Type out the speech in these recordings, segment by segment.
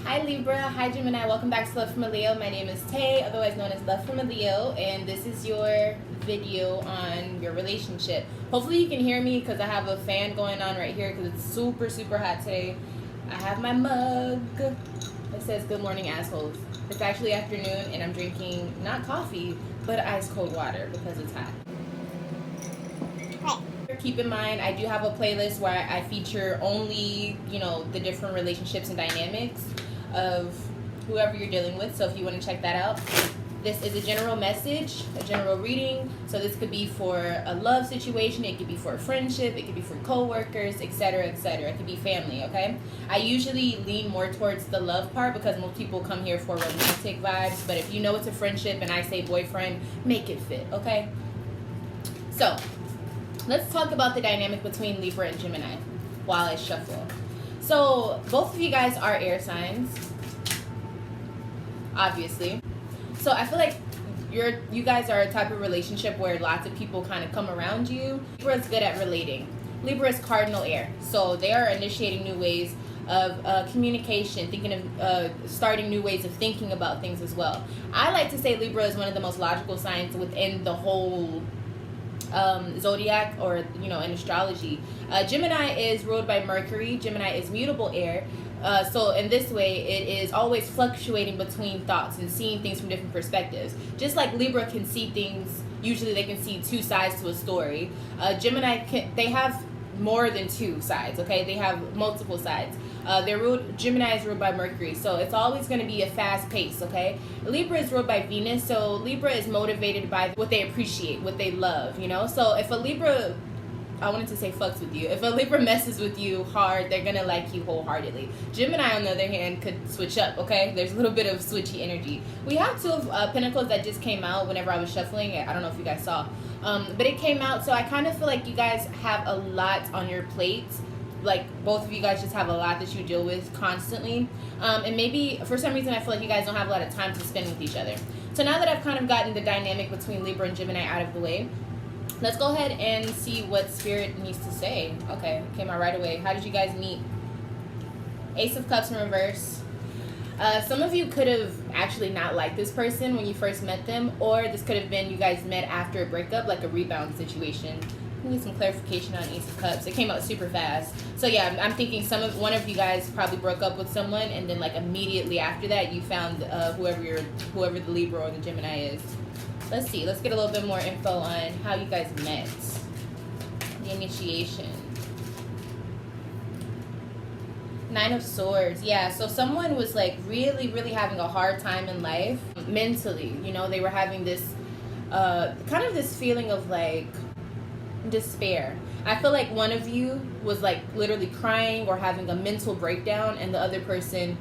Hi Libra, hi Gemini, welcome back to Love from a Leo. My name is Tay, otherwise known as Love from a Leo, and this is your video on your relationship. Hopefully you can hear me because I have a fan going on right here because it's super, super hot today. I have my mug that says good morning assholes. It's actually afternoon and I'm drinking not coffee, but ice cold water because it's hot. Keep in mind, I do have a playlist where I feature only, the different relationships and dynamics of whoever you're dealing with. So if you want to check that out, this is a general message, a general reading. So this could be for a love situation, it could be for a friendship, it could be for co-workers, etc., etc. It could be family, okay? I usually lean more towards the love part because most people come here for romantic vibes. But if you know it's a friendship and I say boyfriend, make it fit, okay? So let's talk about the dynamic between Libra and Gemini while I shuffle. So both of you guys are air signs, obviously. So I feel like you guys are a type of relationship where lots of people kind of come around you. Libra is good at relating. Libra is cardinal air, so they are initiating new ways of communication, thinking of starting new ways of thinking about things as well. I like to say Libra is one of the most logical signs within the whole zodiac or in astrology. Gemini is ruled by Mercury. Gemini is mutable air, so in this way it is always fluctuating between thoughts and seeing things from different perspectives. Just like Libra can see things, usually they can see two sides to a story. Gemini they have more than two sides, okay? They have multiple sides. Gemini is ruled by Mercury, so it's always going to be a fast pace, okay? Libra is ruled by Venus, so Libra is motivated by what they appreciate, what they love, So if a Libra, I wanted to say fucks with you, if a Libra messes with you hard, they're going to like you wholeheartedly. Gemini, on the other hand, could switch up, okay? There's a little bit of switchy energy. We have two of Pentacles that just came out whenever I was shuffling. I don't know if you guys saw. But it came out, so I kind of feel like you guys have a lot on your plate. Like, both of you guys just have a lot that you deal with constantly. And maybe, for some reason, I feel like you guys don't have a lot of time to spend with each other. So now that I've kind of gotten the dynamic between Libra and Gemini out of the way, let's go ahead and see what Spirit needs to say. Okay, came out right away. How did you guys meet? Ace of Cups in reverse. Some of you could have actually not liked this person when you first met them, or this could have been you guys met after a breakup, like a rebound situation. We need some clarification on Ace of Cups. It came out super fast. So yeah, I'm thinking one of you guys probably broke up with someone, and then like immediately after that, you found whoever the Libra or the Gemini is. Let's see. Let's get a little bit more info on how you guys met. The initiation. Nine of Swords. Yeah, so someone was like really, really having a hard time in life mentally. They were having this kind of this feeling of like despair. I feel like one of you was like literally crying or having a mental breakdown, and the other person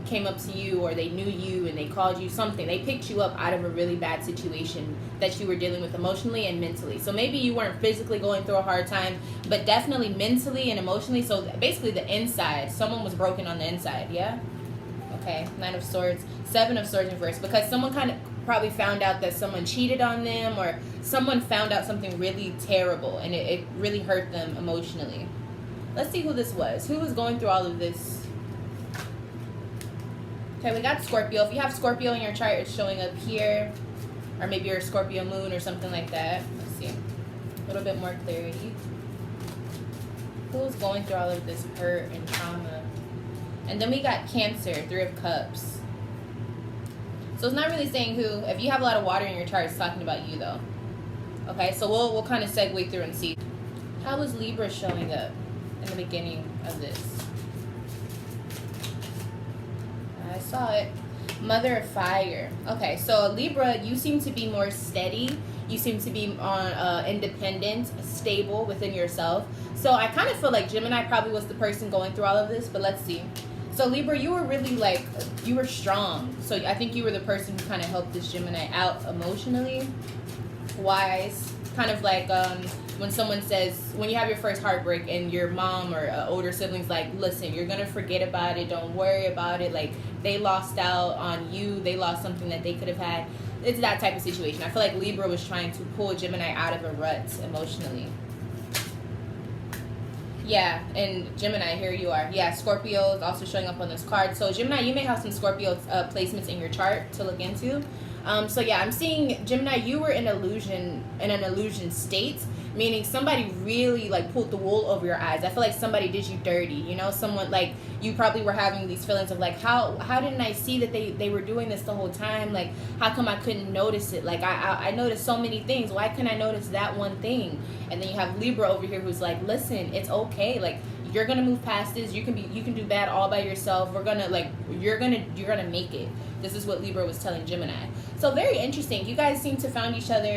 came up to you, or they knew you and they called you something. They picked you up out of a really bad situation that you were dealing with emotionally and mentally. So maybe you weren't physically going through a hard time, but definitely mentally and emotionally. So basically the inside, someone was broken on the inside. Yeah. Okay. Nine of Swords, Seven of Swords in reverse, because someone kind of probably found out that someone cheated on them, or someone found out something really terrible and it really hurt them emotionally. Let's see who this was. Who was going through all of this? Okay, we got Scorpio. If you have Scorpio in your chart, it's showing up here, or maybe you're a Scorpio moon or something like that. Let's see. A little bit more clarity. Who's going through all of this hurt and trauma? And then we got Cancer, Three of Cups. So it's not really saying who. If you have a lot of water in your chart, it's talking about you though. Okay, so we'll kind of segue through and see. How was Libra showing up in the beginning of this? I saw it. Mother of Fire. Okay, so Libra, you seem to be more steady. You seem to be independent, stable within yourself. So I kind of feel like Gemini probably was the person going through all of this, but let's see. So Libra, you were really you were strong. So I think you were the person who kind of helped this Gemini out emotionally. Wise. Kind of like when someone says, when you have your first heartbreak and your mom or older siblings like, listen, you're going to forget about it. Don't worry about it. Like, they lost out on you. They lost something that they could have had. It's that type of situation. I feel like Libra was trying to pull Gemini out of a rut emotionally. Yeah, and Gemini, here you are. Yeah, Scorpio is also showing up on this card. So Gemini, you may have some Scorpio placements in your chart to look into. So yeah, I'm seeing Gemini, you were in an illusion state, meaning somebody really like pulled the wool over your eyes. I feel like somebody did you dirty, you know, someone like you probably were having these feelings of like, how didn't I see that they were doing this the whole time? Like, how come I couldn't notice it? Like I noticed so many things. Why couldn't I notice that one thing? And then you have Libra over here who's like, listen, it's okay. Like, you're gonna move past this. You can do bad all by yourself. We're gonna like you're gonna make it. This is what Libra was telling Gemini. So very interesting. You guys seem to found each other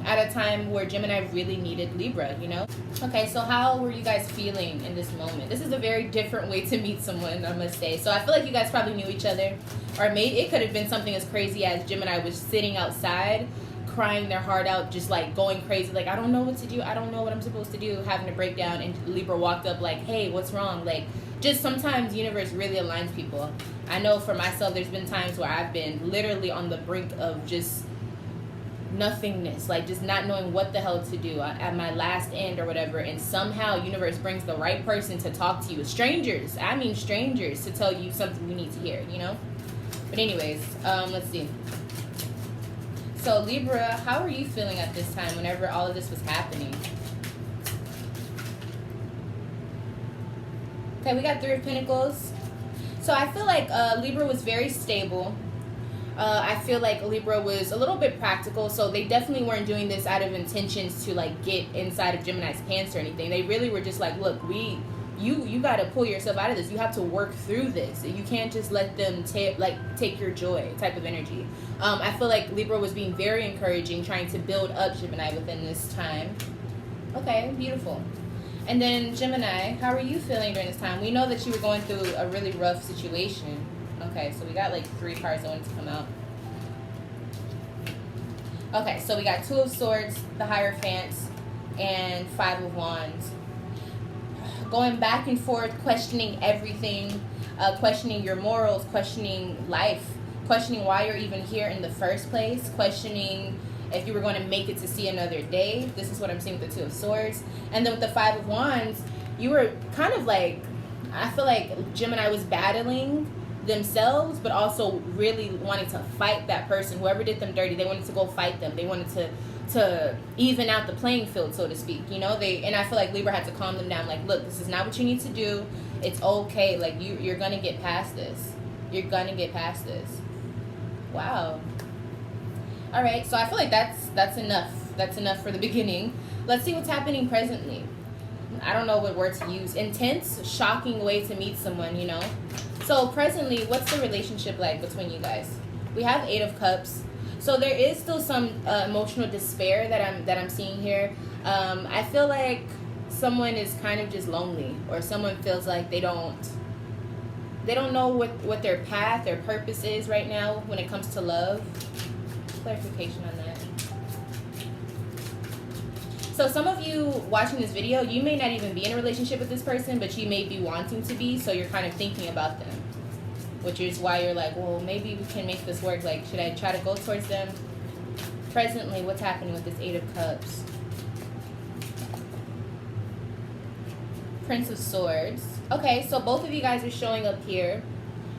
at a time where Gemini really needed Libra, you know? Okay, so how were you guys feeling in this moment? This is a very different way to meet someone, I must say. So I feel like you guys probably knew each other, or maybe it could have been something as crazy as Gemini was sitting outside crying their heart out, just like going crazy, like I don't know what to do, I don't know what I'm supposed to do, having a breakdown, and Libra walked up like, hey, what's wrong? Like, just sometimes the universe really aligns people. I know for myself, there's been times where I've been literally on the brink of just nothingness, like just not knowing what the hell to do at my last end or whatever, and somehow universe brings the right person to talk to you, strangers, I mean strangers, to tell you something you need to hear, you know? But anyways, let's see. So Libra, how are you feeling at this time whenever all of this was happening? Okay, we got Three of Pentacles. So I feel like Libra was very stable. I feel like Libra was a little bit practical. So they definitely weren't doing this out of intentions to like get inside of Gemini's pants or anything. They really were just like, look, you got to pull yourself out of this. You have to work through this. You can't just let them take your joy type of energy. I feel like Libra was being very encouraging, trying to build up Gemini within this time. Okay, beautiful. And then Gemini, how are you feeling during this time? We know that you were going through a really rough situation. Okay, so we got like 3 cards that wanted to come out. Okay, so we got Two of Swords, the Hierophant, and Five of Wands. Going back and forth, questioning everything, questioning your morals, questioning life, questioning why you're even here in the first place, questioning if you were going to make it to see another day. This is what I'm seeing with the Two of Swords. And then with the Five of Wands, you were kind of like, I feel like Gemini was battling themselves, but also really wanting to fight that person. Whoever did them dirty, they wanted to go fight them. They wanted to even out the playing field, so to speak, you know? And I feel like Libra had to calm them down, like, look, this is not what you need to do. It's okay. Like, you're going to get past this. You're going to get past this. Wow. All right, so I feel like that's enough. That's enough for the beginning. Let's see what's happening presently. I don't know what word to use. Intense, shocking way to meet someone, you know? So presently, what's the relationship like between you guys? We have Eight of Cups. So there is still some emotional despair that I'm seeing here. I feel like someone is kind of just lonely, or someone feels like they don't know what their path, their purpose is right now when it comes to love. Clarification on that. So some of you watching this video, you may not even be in a relationship with this person, but you may be wanting to be, so you're kind of thinking about them, which is why you're like, well, maybe we can make this work. Like, should I try to go towards them? Presently, what's happening with this Eight of Cups? Prince of Swords. Okay, so both of you guys are showing up here.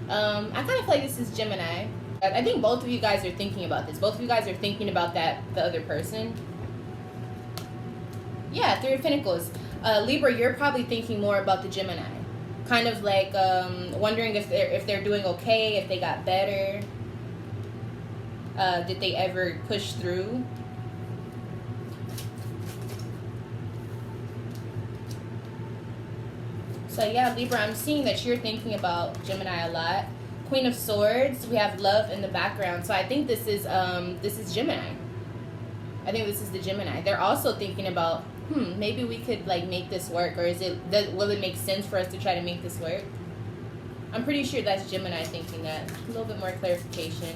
I kind of feel like this is Gemini. I think both of you guys are thinking about this. Both of you guys are thinking about the other person. Yeah, Three of Pentacles. Libra, you're probably thinking more about the Gemini. Kind of like wondering if they're doing okay, if they got better. Did they ever push through? So yeah, Libra, I'm seeing that you're thinking about Gemini a lot. Queen of Swords, we have love in the background. So I think this is Gemini. I think this is the Gemini. They're also thinking about, maybe we could like make this work, or will it make sense for us to try to make this work? I'm pretty sure that's Gemini thinking that. A little bit more clarification.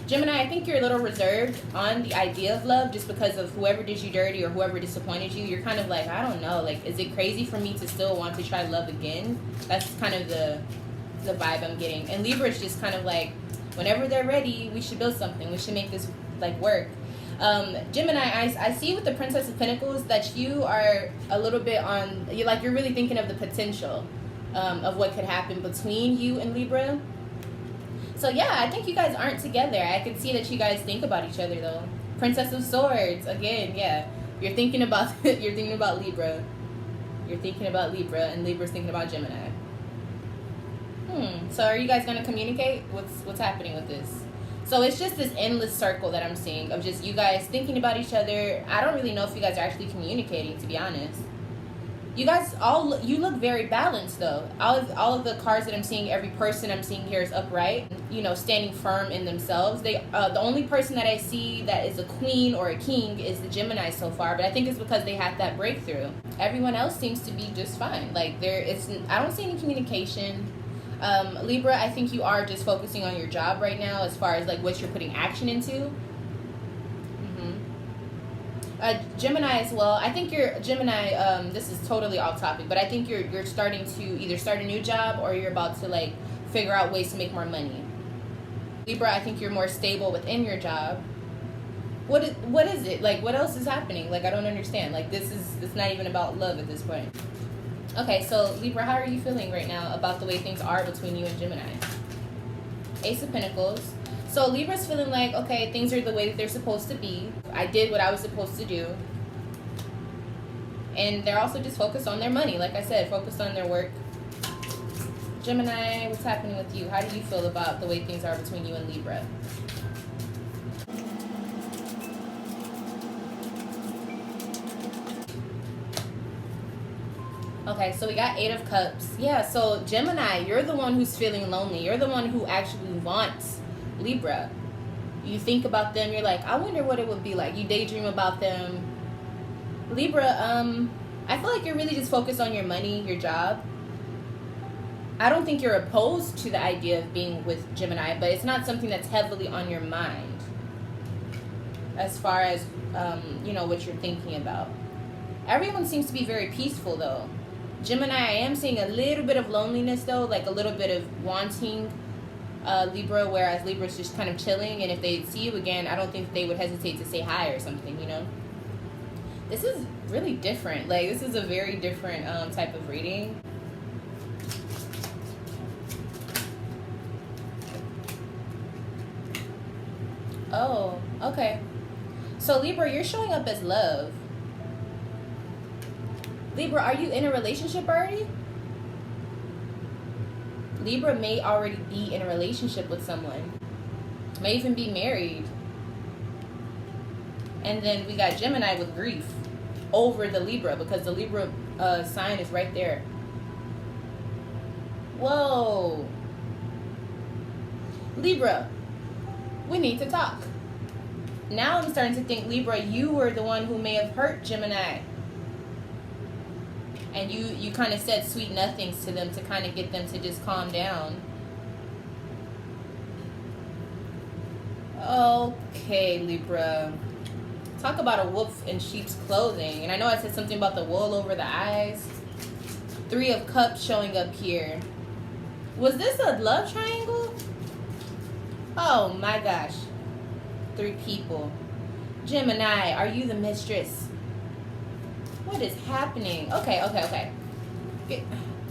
Gemini, I think you're a little reserved on the idea of love just because of whoever did you dirty or whoever disappointed you. You're kind of like, I don't know, like, is it crazy for me to still want to try love again? That's kind of the vibe I'm getting. And Libra is just kind of like, whenever they're ready, we should build something. We should make this like work. Gemini, I see with the Princess of Pentacles that you are a little bit on, you're really thinking of the potential of what could happen between you and Libra. So yeah, I think you guys aren't together. I can see that you guys think about each other though. Princess of Swords, again, yeah. You're thinking about Libra. You're thinking about Libra, and Libra's thinking about Gemini. So are you guys gonna communicate? What's happening with this? So it's just this endless circle that I'm seeing of just you guys thinking about each other. I don't really know if you guys are actually communicating, to be honest. You guys you look very balanced though. All of the cards that I'm seeing, every person I'm seeing here is upright, standing firm in themselves. The only person that I see that is a queen or a king is the Gemini so far, but I think it's because they had that breakthrough. Everyone else seems to be just fine. I don't see any communication. Libra, I think you are just focusing on your job right now as far as what you're putting action into. Gemini as well. I think you're Gemini. This is totally off topic, but I think you're starting to either start a new job or you're about to figure out ways to make more money. Libra, I think you're more stable within your job. What is it? What else is happening? I don't understand. It's not even about love at this point. Okay, so Libra, how are you feeling right now about the way things are between you and Gemini? Ace of Pentacles. So Libra's feeling okay, things are the way that they're supposed to be. I did what I was supposed to do. And they're also just focused on their money. Like I said, focused on their work. Gemini, what's happening with you? How do you feel about the way things are between you and Libra? Okay, so we got 8 of Cups. Yeah, so Gemini, you're the one who's feeling lonely. You're the one who actually wants Libra. You think about them, you're I wonder what it would be like. You daydream about them. Libra, I feel like you're really just focused on your money, your job. I don't think you're opposed to the idea of being with Gemini, but it's not something that's heavily on your mind as far as, what you're thinking about. Everyone seems to be very peaceful, though. Gemini, I am seeing a little bit of loneliness, though, a little bit of wanting Libra, whereas Libra's just kind of chilling, and if they see you again, I don't think they would hesitate to say hi or something, This is really different. This is a very different type of reading. Oh, okay. So Libra, you're showing up as love. Libra, are you in a relationship already? Libra may already be in a relationship with someone. May even be married. And then we got Gemini with grief over the Libra because the Libra sign is right there. Whoa. Libra, we need to talk. Now I'm starting to think, Libra, you were the one who may have hurt Gemini. And you kind of said sweet nothings to them to kind of get them to just calm down. Okay, Libra. Talk about a wolf in sheep's clothing. And I know I said something about the wool over the eyes. 3 of Cups showing up here. Was this a love triangle? Oh my gosh. 3 people. Gemini, are you the mistress? What is happening? Okay.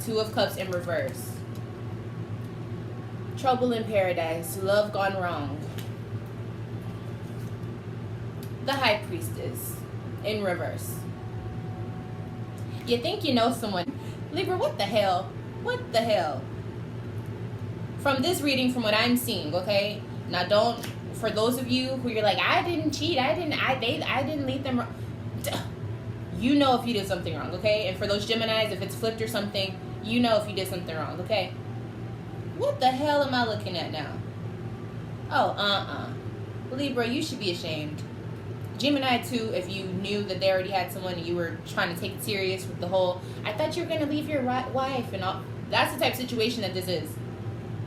2 of Cups in reverse. Trouble in paradise. Love gone wrong. The High Priestess in reverse. You think you know someone. Libra, what the hell? What the hell? From this reading, from what I'm seeing, okay? Now don't, for those of you who you're I didn't cheat, I didn't lead them wrong. You know if you did something wrong, okay? And for those Geminis, if it's flipped or something, you know if you did something wrong, okay? What the hell am I looking at now? Oh, Libra, you should be ashamed. Gemini, too, if you knew that they already had someone and you were trying to take it serious with the whole, I thought you were going to leave your wife and all. That's the type of situation that this is.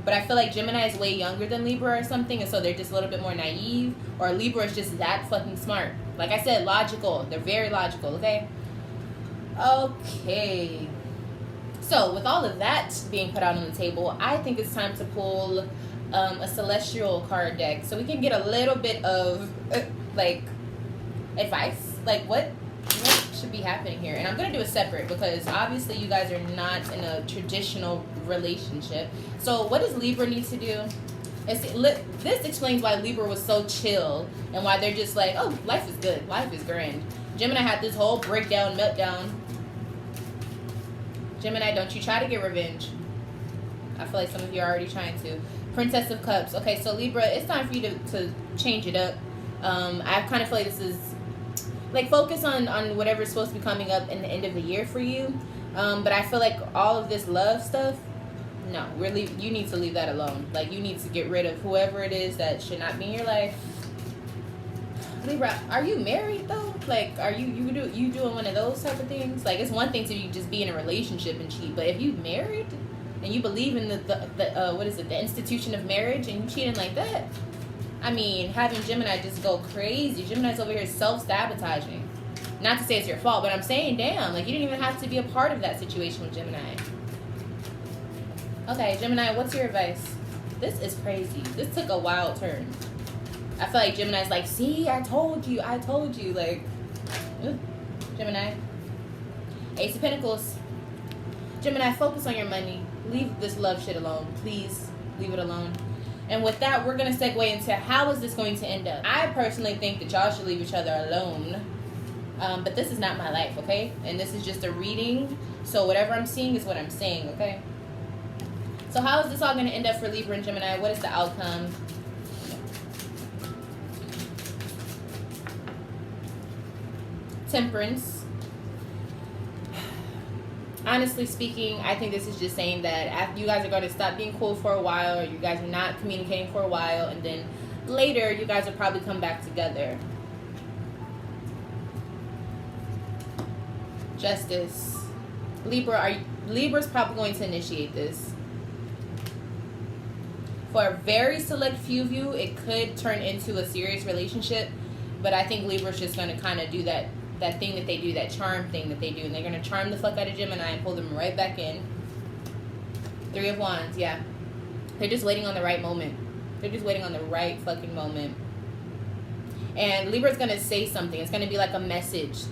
But I feel like Gemini is way younger than Libra or something, and so they're just a little bit more naive. Or Libra is just that fucking smart. Like I said, logical. They're very logical, okay? Okay. So, with all of that being put out on the table, I think it's time to pull a celestial card deck so we can get a little bit of, advice. Like, what should be happening here? And I'm going to do a separate because obviously you guys are not in a traditional relationship. So what does Libra need to do? This explains why Libra was so chill and why they're just like, oh, life is good. Life is grand. Gemini had this whole breakdown, meltdown. Gemini, don't you try to get revenge. I feel like some of you are already trying to. Princess of Cups. Okay, so Libra, it's time for you to change it up. I kind of feel like this is, like, focus on whatever's supposed to be coming up in the end of the year for you. But I feel like all of this love stuff, no, really, you need to leave that alone. Like, you need to get rid of whoever it is that should not be in your life. Libra, are you married though? Like, are you doing one of those type of things? Like, it's one thing to just be in a relationship and cheat, but if you married and you believe in the what is it, the institution of marriage, and you cheating like that, I mean, having Gemini just go crazy. Gemini's over here self-sabotaging. Not to say it's your fault, but I'm saying, damn, like, you didn't even have to be a part of that situation with Gemini. Okay, Gemini, what's your advice? This is crazy. This took a wild turn. I feel like Gemini's like, see, I told you. Like, ugh. Gemini. Ace of Pentacles. Gemini, focus on your money. Leave this love shit alone. Please, leave it alone. And with that, we're going to segue into how is this going to end up. I personally think that y'all should leave each other alone. But this is not my life, okay? And this is just a reading. So whatever I'm seeing is what I'm saying, okay? So how is this all going to end up for Libra and Gemini? What is the outcome? Temperance. Honestly speaking, I think this is just saying that after you guys are going to stop being cool for a while, or you guys are not communicating for a while, and then later you guys will probably come back together. Justice. Libra's probably going to initiate this. For a very select few of you, it could turn into a serious relationship, but I think Libra's just going to kind of do that thing that they do, that charm thing that they do, and they're going to charm the fuck out of Gemini and pull them right back in. Three of Wands, yeah. They're just waiting on the right moment. They're just waiting on the right fucking moment. And Libra's going to say something. It's going to be like a message.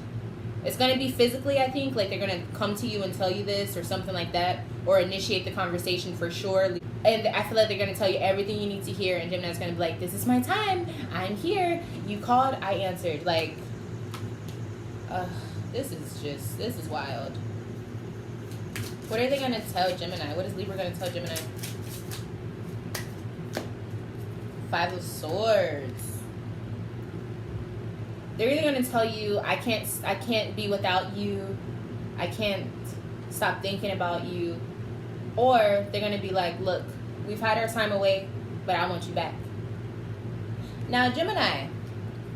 It's going to be physically, I think, like they're going to come to you and tell you this or something like that, or initiate the conversation for sure. And I feel like they're going to tell you everything you need to hear, and Gemini's going to be like, this is my time. I'm here. You called. I answered. Like, this is wild. What are they going to tell Gemini? What is Libra going to tell Gemini? Five of Swords. They're either going to tell you, I can't be without you. I can't stop thinking about you. Or they're going to be like, look, we've had our time away, but I want you back. Now, Gemini,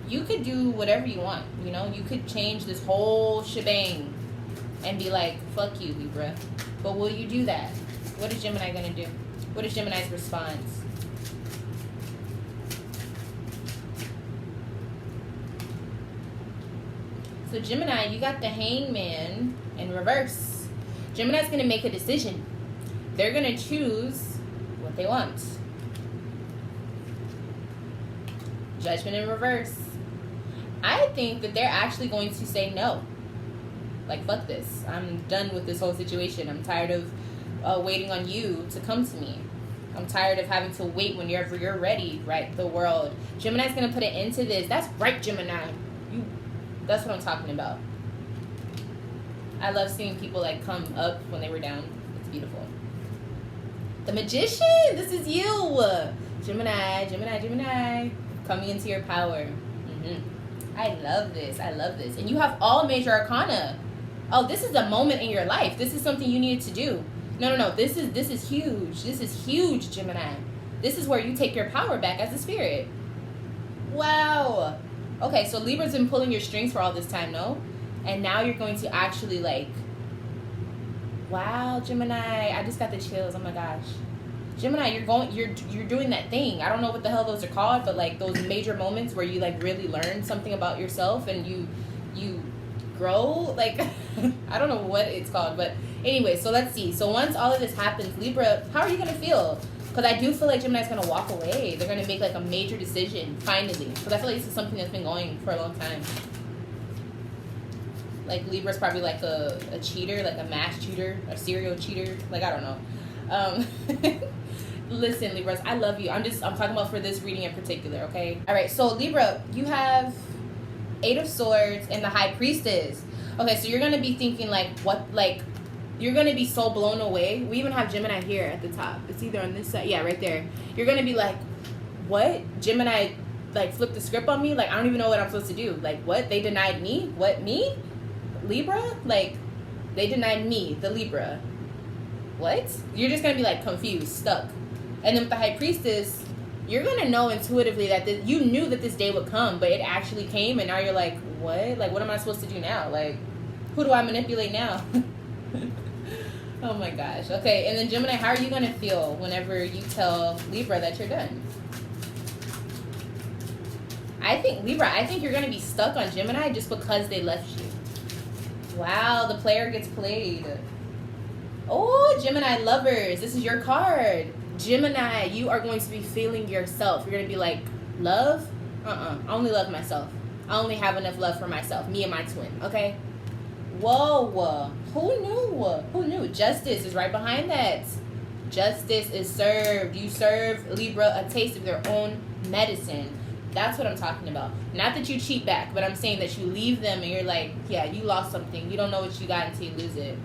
you could do whatever you want. You know, you could change this whole shebang and be like, fuck you, Libra. But will you do that? What is Gemini going to do? What is Gemini's response? So Gemini, you got the Hangman in reverse. Gemini's going to make a decision. They're going to choose what they want. Judgment in reverse. I think that they're actually going to say no. Like, fuck this. I'm done with this whole situation. I'm tired of waiting on you to come to me. I'm tired of having to wait whenever you're ready, right? The world. Gemini's going to put an end to this. That's right, Gemini. That's what I'm talking about. I love seeing people, like, come up when they were down. It's beautiful. The Magician. This is you. Gemini. Coming into your power. I love this. And you have all major arcana. Oh, this is a moment in your life. This is something you needed to do. No. This is huge. This is huge, Gemini. This is where you take your power back as a spirit. Wow. Okay, so Libra's been pulling your strings for all this time, no? And now you're going to actually, like, wow, Gemini. I just got the chills. Oh my gosh. Gemini, you're doing that thing. I don't know what the hell those are called, but, like, those major moments where you, like, really learn something about yourself and you grow, like, I don't know what it's called, but anyway, so let's see. So once all of this happens, Libra, how are you going to feel? Because I do feel like Gemini's going to walk away. They're going to make like a major decision, finally. Because I feel like this is something that's been going for a long time. Like Libra's probably like a cheater, like a mass cheater, a serial cheater. Like, I don't know. Listen, Libras, I love you. I'm talking about for this reading in particular, okay? All right, so Libra, you have 8 of Swords and the High Priestess. Okay, so you're going to be thinking like, what, like, you're going to be so blown away. We even have Gemini here at the top. It's either on this side. Yeah, right there. You're going to be like, what? Gemini, like, flipped the script on me? Like, I don't even know what I'm supposed to do. Like, what? They denied me? What, me? Libra? Like, they denied me, the Libra. What? You're just going to be, like, confused, stuck. And then with the High Priestess, you're going to know intuitively that you knew that this day would come, but it actually came, and now you're like, what? Like, what am I supposed to do now? Like, who do I manipulate now? Oh my gosh. Okay, and then Gemini, how are you going to feel whenever you tell Libra that you're done? I think, Libra, I think you're going to be stuck on Gemini just because they left you. Wow, the player gets played. Oh, Gemini lovers, this is your card. Gemini, you are going to be feeling yourself. You're going to be like, love? I only love myself. I only have enough love for myself, me and my twin, okay? Whoa, who knew? Who knew? Justice is right behind that. Justice is served. You serve Libra a taste of their own medicine. That's what I'm talking about. Not that you cheat back, but I'm saying that you leave them and you're like, yeah, you lost something. You don't know what you got until you lose it.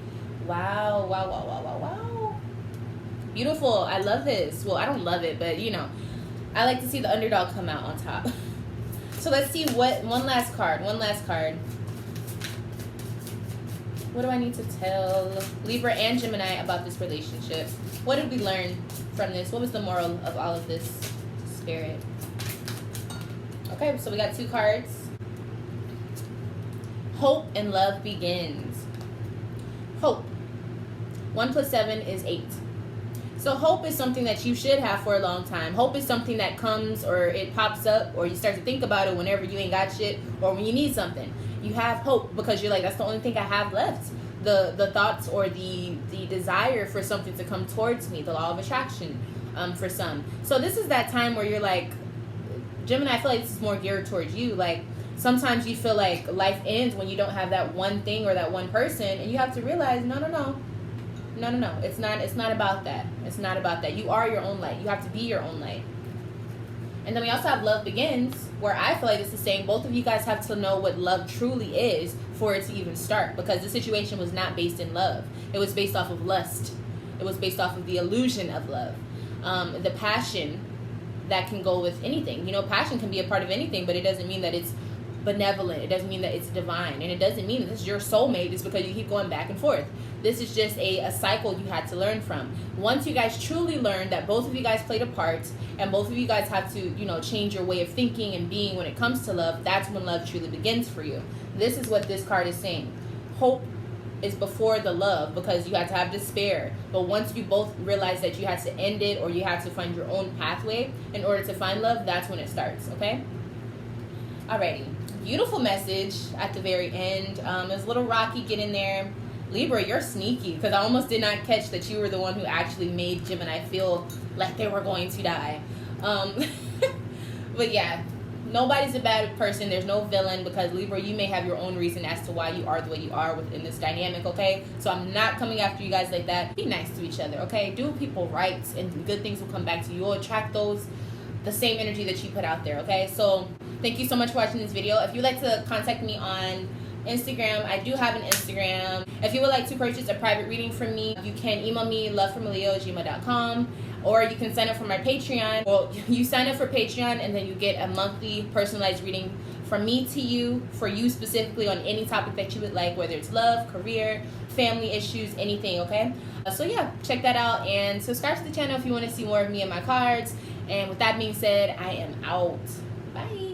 Wow. Beautiful. I love this. Well, I don't love it, but you know, I like to see the underdog come out on top. So let's see one last card. What do I need to tell Libra and Gemini about this relationship? What did we learn from this? What was the moral of all of this, Spirit? Okay, so we got 2 cards. Hope and love begins. Hope. 1 + 7 is 8. So hope is something that you should have for a long time. Hope is something that comes or it pops up or you start to think about it whenever you ain't got shit or when you need something. You have hope because you're like, that's the only thing I have left. The thoughts or the desire for something to come towards me, the law of attraction for some. So this is that time where you're like, Gemini, I feel like this is more geared towards you. Like, sometimes you feel like life ends when you don't have that one thing or that one person, and you have to realize, no. It's not about that. It's not about that. You are your own light. You have to be your own light. And then we also have love begins, where I feel like this is saying both of you guys have to know what love truly is for it to even start, because the situation was not based in love. It was based off of lust. It was based off of the illusion of love. The passion that can go with anything. You know, passion can be a part of anything, but it doesn't mean that it's benevolent. It doesn't mean that it's divine. And it doesn't mean that this is your soulmate just because you keep going back and forth. This is just a cycle you had to learn from. Once you guys truly learn that both of you guys played a part and both of you guys have to, you know, change your way of thinking and being when it comes to love, that's when love truly begins for you. This is what this card is saying. Hope is before the love because you had to have despair. But once you both realize that you had to end it or you had to find your own pathway in order to find love, that's when it starts, okay? Alrighty. Beautiful message at the very end. It was a little rocky getting there. Libra, you're sneaky because I almost did not catch that you were the one who actually made Gemini feel like they were going to die. But yeah, nobody's a bad person. There's no villain because Libra, you may have your own reason as to why you are the way you are within this dynamic, okay? So I'm not coming after you guys like that. Be nice to each other, okay? Do people right and good things will come back to you. You'll attract the same energy that you put out there, okay? So thank you so much for watching this video. If you'd like to contact me on Instagram, I do have an Instagram. If you would like to purchase a private reading from me, you can email me lovefromaleo@gmail.com, or you can sign up for my Patreon. Well, you sign up for Patreon and then you get a monthly personalized reading from me to you, for you specifically on any topic that you would like, whether it's love, career, family issues, anything, okay? So yeah, check that out and subscribe to the channel if you want to see more of me and my cards. And with that being said, I am out. Bye.